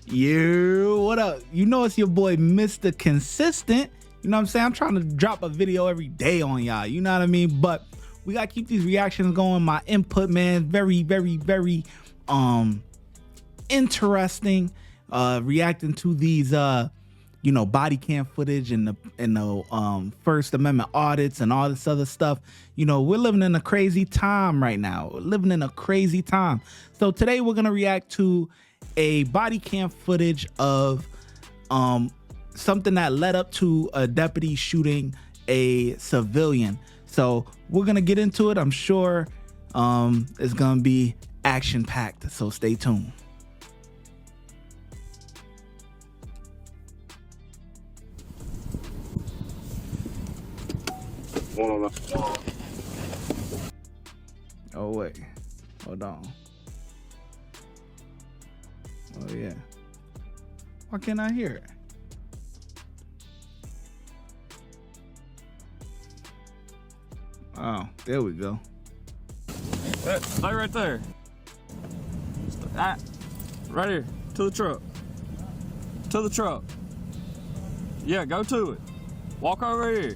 Yeah, what up? You know it's your boy Mr. Consistent. You know what I'm saying? I'm trying to drop a video every day on y'all. You know what I mean? But we gotta keep these reactions going. My input, man, very interesting. Reacting to these body cam footage and the First Amendment audits and all this other stuff. You know, we're living in a crazy time right now. We're living in a crazy time. So today we're gonna react to a body cam footage of something that led up to a deputy shooting a civilian. So we're gonna get into it. I'm sure it's gonna be action packed, so stay tuned. Oh wait, hold on. Oh yeah. Why can't I hear it? Oh, there we go. Stay right there. Right here. To the truck. To the truck. Yeah, go to it. Walk over here.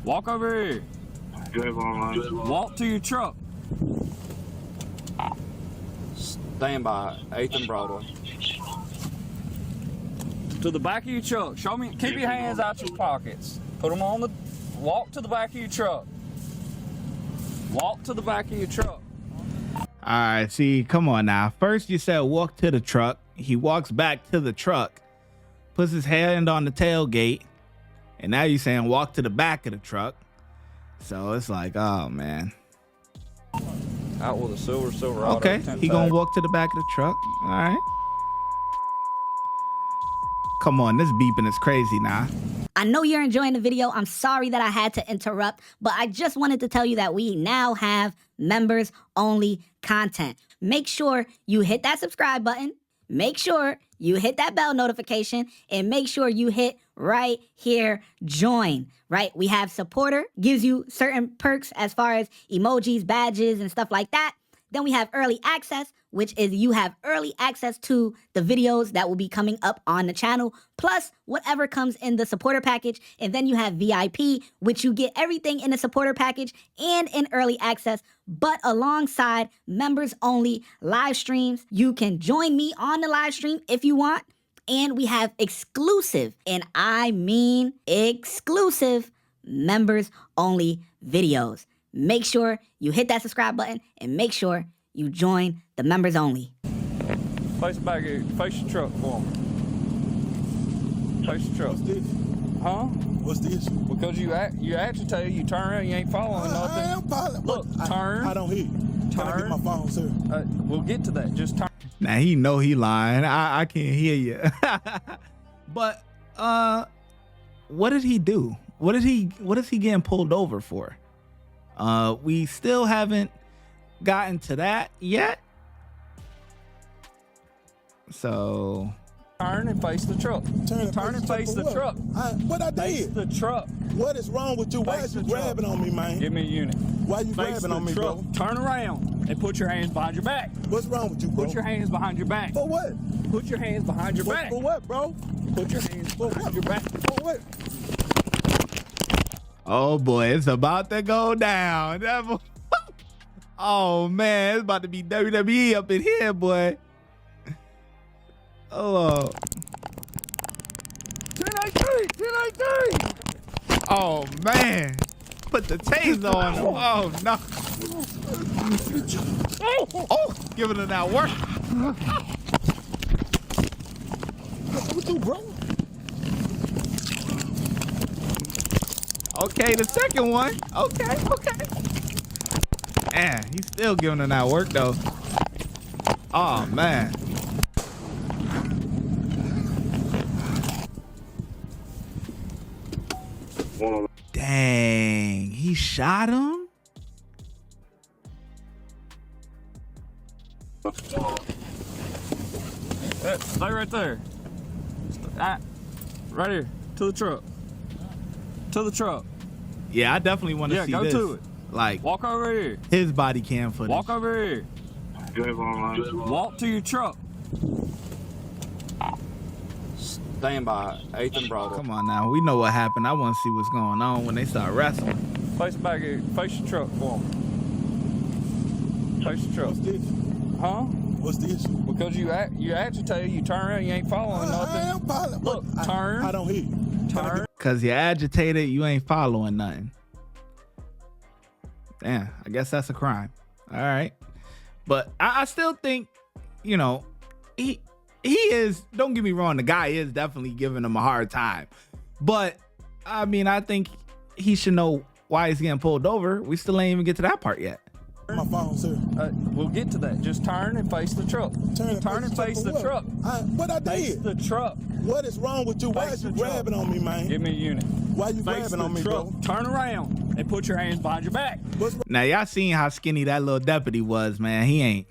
Walk over here. Walk to your truck. Stand by 8th and Broadway. To the back of your truck. Show me. Keep your hands out your pockets. Put them on the. Walk to the back of your truck. Walk to the back of your truck. All right, see, come on now. First you said walk to the truck. He walks back to the truck, puts his hand on the tailgate, and now you're saying walk to the back of the truck. So it's like, oh man. Out with a silver okay, auto. he gonna walk to the back of the truck. All right. Come on, this beeping is crazy now. I know you're enjoying the video. I'm sorry that I had to interrupt, but I just wanted to tell you that we now have members only content. Make sure you hit that subscribe button. Make sure you hit that bell notification, and make sure you hit right here, join, right? We have supporter, gives you certain perks as far as emojis, badges, and stuff like that. Then we have early access, which is you have early access to the videos that will be coming up on the channel, plus whatever comes in the supporter package. And then you have VIP, which you get everything in the supporter package and in early access, but alongside members only live streams. You can join me on the live stream if you want. And we have exclusive, and I mean exclusive, members only videos. Make sure you hit that subscribe button and make sure you join the members only. Face back here. Face your truck for me. Face your truck. What's this? Huh? What's the issue? Because you actually tell you turn around, you ain't following nothing. I am following. Look, turn. I don't hear you. Can I get my phone, sir? We'll get to that. Just turn. Now he know he lying. I can't hear you. But what did he do? What is he getting pulled over for? We still haven't gotten to that yet. So turn and face the truck. Turn and face the truck. What I did? Face the truck. What is wrong with you? Why is you grabbing on me, man? Give me a unit. Why you grabbing on me, bro? Turn around and put your hands behind your back. What's wrong with you, bro? Put your hands behind your back. For what? Put your hands behind your back. For what, bro? Put your hands behind your back. For what? oh boy, it's about to go down. Oh man, it's about to be WWE up in here, boy. Oh. 10-8-3. Oh man. Put the taser on him. Oh no. Oh, giving it that work. What you, bro? Okay, the second one. Okay. Man, he's still giving it that work though. Oh man. Dang, he shot him? Stay right there. Right here. To the truck. To the truck. Yeah, I definitely want to see go this. to it. Like, walk over here. His body cam footage. Walk over here. Walk to your truck. Stand by. 8th and Broadway. Come on now. We know what happened. I want to see what's going on when they start wrestling. Face back here. Face the truck for me. Face the truck. What's the issue? Huh? What's the issue? Because you agitated, you turn around, you ain't following nothing. I am following. Look, turn. I don't hear you. Turn. Because you're agitated, you ain't following nothing. Damn, I guess that's a crime. All right. But I still think, you know, he is, don't get me wrong, the guy is definitely giving him a hard time. But, I mean, I think he should know why he's getting pulled over. We still ain't even get to that part yet. My phone, sir. We'll get to that. Just turn and face the truck. Turn and face the truck. What I Face did? the truck. What is wrong with you? Why Face is you the truck. grabbing on me, man? Give me a unit. Why you Face grabbing the on me, truck. bro? Turn around and put your hands behind your back. Now, y'all seen how skinny that little deputy was, man. He ain't.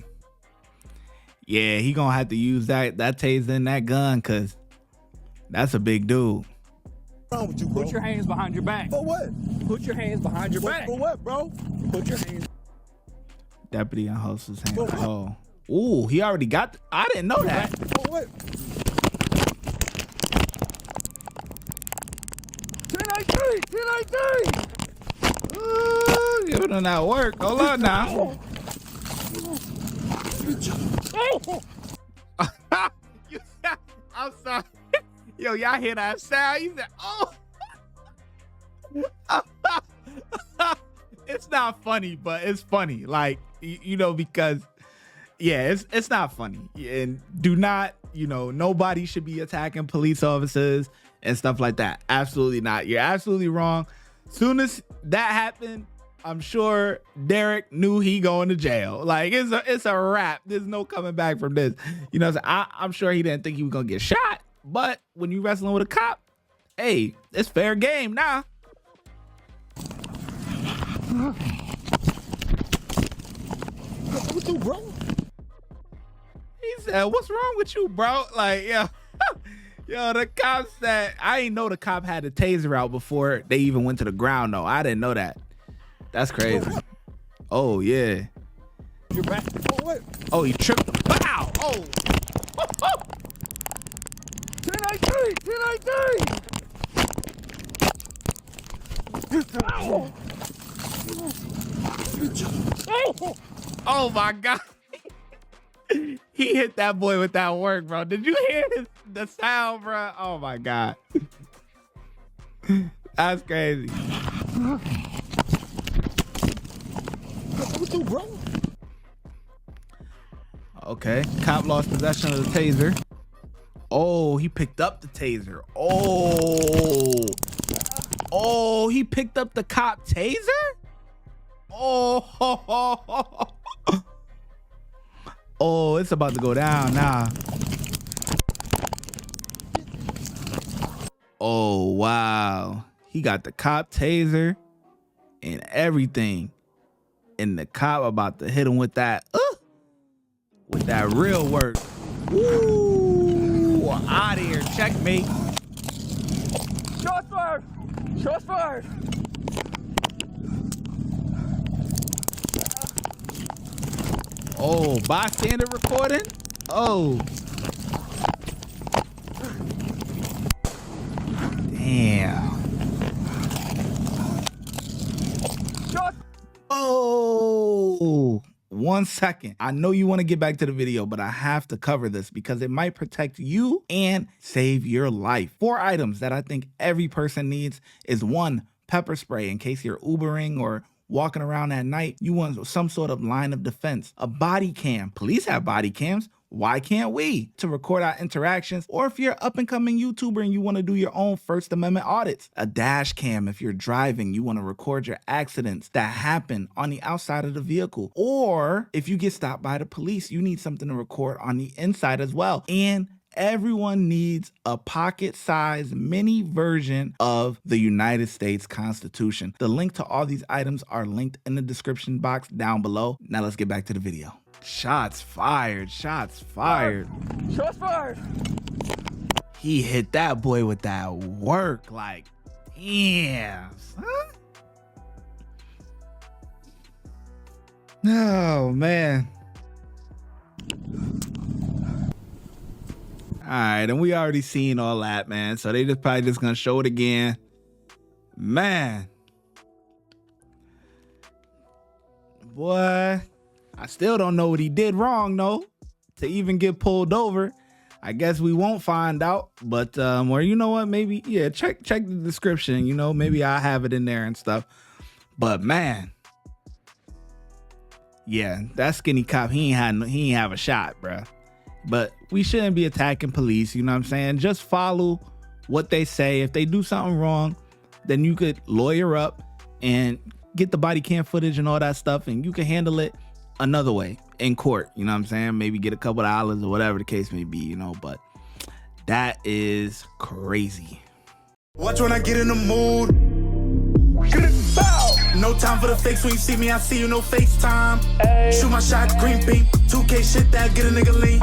Yeah, he gonna have to use that taser and that gun, because that's a big dude. What's wrong with you, bro? Put your hands behind your back. For what? Put your hands behind your back. For what, bro? Put your hands. Deputy unholsters his hand. Oh. Ooh, he already got. I didn't know that. For what? 10-18! Ooh, giving him that work. Hold on now. I'm sorry. Yo, y'all hear that sound? You said, oh. It's not funny, but it's funny. Like, you know, because, yeah, it's not funny. And do not, you know, nobody should be attacking police officers and stuff like that. Absolutely not. You're absolutely wrong. Soon as that happened, I'm sure Derrick knew he going to jail. Like, it's a wrap. There's no coming back from this. You know, I'm sure he didn't think he was going to get shot. But when you wrestling with a cop, hey, it's fair game now. What's you, bro? He said, what's wrong with you, bro? Like, yo, the cop said, I ain't know the cop had a taser out before they even went to the ground, though. I didn't know that. That's crazy. Oh, yeah. Your back. What? Oh, he tripped. Wow. Oh. 10-18! 10-18! Oh, my God. He hit that boy with that work, bro. Did you hear the sound, bro? Oh, my God. That's crazy. What's you, bro? Okay. Cop lost possession of the taser. Oh, he picked up the taser. Oh, he picked up the cop taser? Oh, oh, it's about to go down now. Oh, wow. He got the cop taser and everything. And the cop about to hit him with that real work. Ooh, out of here. Checkmate. Shots fired! Shots fired! Oh, bystander recording? Oh. Damn. Shots! Oh. 1 second. I know you want to get back to the video, but I have to cover this because it might protect you and save your life. 4 items that I think every person needs is 1, pepper spray in case you're Ubering or walking around at night. You want some sort of line of defense. A body cam. Police have body cams. Why can't we? To record our interactions, or if you're an up-and-coming YouTuber and you want to do your own First Amendment audits. A dash cam if you're driving, you want to record your accidents that happen on the outside of the vehicle. Or if you get stopped by the police, you need something to record on the inside as well. And everyone needs a pocket-sized mini version of the United States Constitution. The link to all these items are linked in the description box down below. Now let's get back to the video. Shots fired. Shots fired. Shots fired! He hit that boy with that work. Like, damn. Huh? Oh, man. All right, and we already seen all that, man. So they probably just gonna show it again. Man. Boy, I still don't know what he did wrong, though, to even get pulled over. I guess we won't find out, but or you know what, maybe, yeah, check the description, you know, maybe I'll have it in there and stuff. But man, yeah, that skinny cop, he ain't have a shot, bruh. But we shouldn't be attacking police, you know what I'm saying? Just follow what they say. If they do something wrong, then you could lawyer up and get the body cam footage and all that stuff, and you can handle it another way in court, you know what I'm saying? Maybe get a couple of dollars or whatever the case may be, you know, but that is crazy. Watch when I get in the mood. No time for the fakes. When you see me, I see you, no FaceTime. Shoot my shot, green beam, 2K shit that get a nigga lean.